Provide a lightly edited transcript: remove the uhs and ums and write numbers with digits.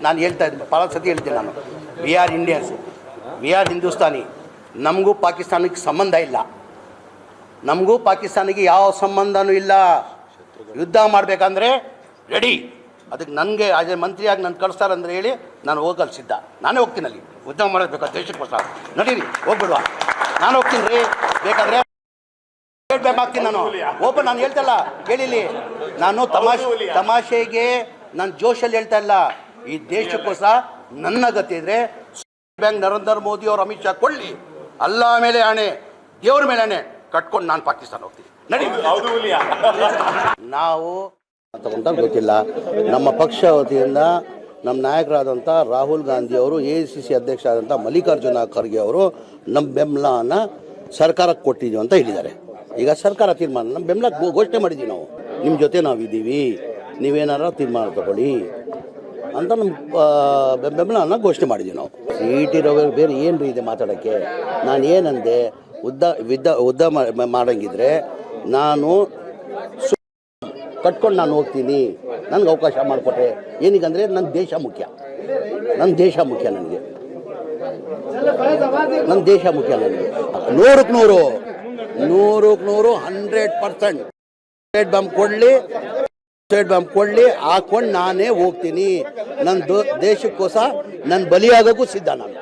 ನಾನು ಹೇಳ್ತಾ ಇದ್ದೆ, ಭಾಳ ಸತಿ ಹೇಳ್ತೀನಿ ನಾನು, we are Indians, we are Hindustani. ನಮಗೂ ಪಾಕಿಸ್ತಾನಕ್ಕೆ ಸಂಬಂಧ ಇಲ್ಲ, ನಮಗೂ ಪಾಕಿಸ್ತಾನಿಗೆ ಯಾವ ಸಂಬಂಧನೂ ಇಲ್ಲ. ಯುದ್ಧ ಮಾಡಬೇಕಂದ್ರೆ ರೆಡಿ. ಅದಕ್ಕೆ ನನಗೆ ಆಸ್ ಎ ಮಂತ್ರಿಯಾಗಿ ನಾನು ಕಳಿಸ್ತಾರಂದ್ರೆ ಹೇಳಿ ನಾನು ಹೋಗಲು ಸಿದ್ಧ. ನಾನೇ ಹೋಗ್ತೀನಿ ಅಲ್ಲಿ, ಯುದ್ಧ ಮಾಡಬೇಕು ದೇಶಕ್ಕೋಸ್ಕರ. ನಡೀರಿ, ಹೋಗ್ಬಿಡುವ, ನಾನು ಹೋಗ್ತೀನಿ ರೀ. ಬೇಕಾದರೆ ಆಗ್ತೀನಿ ನಾನು ಓಪನ್. ನಾನು ಹೇಳ್ತಲ್ಲ ಕೇಳಿಲಿ, ನಾನು ತಮಾಷೆಗೆ ನಾನು ಜೋಶಲ್ಲಿ ಹೇಳ್ತಾ ಇಲ್ಲ. ಈ ದೇಶಕ್ಕೋಸ್ಕರ ನನ್ನ ಗತಿ ಇದ್ರೆ ಬ್ಯಾಂಕ್ ನರೇಂದ್ರ ಮೋದಿ ಅವರು ಅಮಿತ್ ಶಾ ಕೊಳ್ಳಿ, ಅಲ್ಲ ಮೇಲೆ ಆಣೆ, ದೇವ್ರ ಮೇಲೆ ಆಣೆ ಕಟ್ಕೊಂಡು ನಾನು ಪಾಕಿಸ್ತಾನ ಹೋಗ್ತೀನಿ. ನಡಿ. ನಾವು ಅಂತ ಗೊತ್ತಿಲ್ಲ. ನಮ್ಮ ಪಕ್ಷ ವತಿಯಿಂದ ನಮ್ಮ ನಾಯಕರಾದಂಥ ರಾಹುಲ್ ಗಾಂಧಿ ಅವರು, AICC ಅಧ್ಯಕ್ಷ ಆದಂಥ ಮಲ್ಲಿಕಾರ್ಜುನ ಖರ್ಗೆ ಅವರು ನಮ್ಮ ಬೆಂಬಲನ ಸರ್ಕಾರಕ್ಕೆ ಕೊಟ್ಟಿದ್ದೀವಿ ಅಂತ ಹೇಳಿದ್ದಾರೆ. ಈಗ ಸರ್ಕಾರ ತೀರ್ಮಾನ, ನಮ್ಮ ಬೆಂಬಲ ಘೋಷಣೆ ಮಾಡಿದ್ದೀವಿ. ನಾವು ನಿಮ್ಮ ಜೊತೆ ನಾವಿದ್ದೀವಿ, ನೀವೇನಾರ ತೀರ್ಮಾನ ತಗೊಳ್ಳಿ ಅಂತ ನಮ್ಮ ಬೆಂಬಲನ ಘೋಷಣೆ ಮಾಡಿದ್ದೀವಿ ನಾವು. CET ರವಿ ಬೇರೆ ಏನು ರೀ ಇದೆ ಮಾತಾಡೋಕ್ಕೆ? ನಾನು ಏನಂದೆ, ಉದ್ದ ಮಾಡೋಂಗಿದ್ರೆ ನಾನು ಕಟ್ಕೊಂಡು ನಾನು ಹೋಗ್ತೀನಿ, ನನಗೆ ಅವಕಾಶ ಮಾಡಿಕೊಟ್ರೆ. ಏನೀಗಂದರೆ ನನ್ನ ದೇಶ ಮುಖ್ಯ, ನನ್ನ ದೇಶ ಮುಖ್ಯ ನನಗೆ, ನನ್ನ ದೇಶ ಮುಖ್ಯ ನನಗೆ. 100% 100% ಸ್ಟೇಟ್ ಬ್ಯಾಂಕ್ ಕೊಡಲಿ ಹಾಕೊಂಡು ನಾನೇ ಹೋಗ್ತೀನಿ. ನನ್ನ ದೇಶಕ್ಕೋಸ್ಕರ ನಾನು ಬಲಿಯಾಗೋಕ್ಕೂ ಸಿದ್ಧ ನಾನು.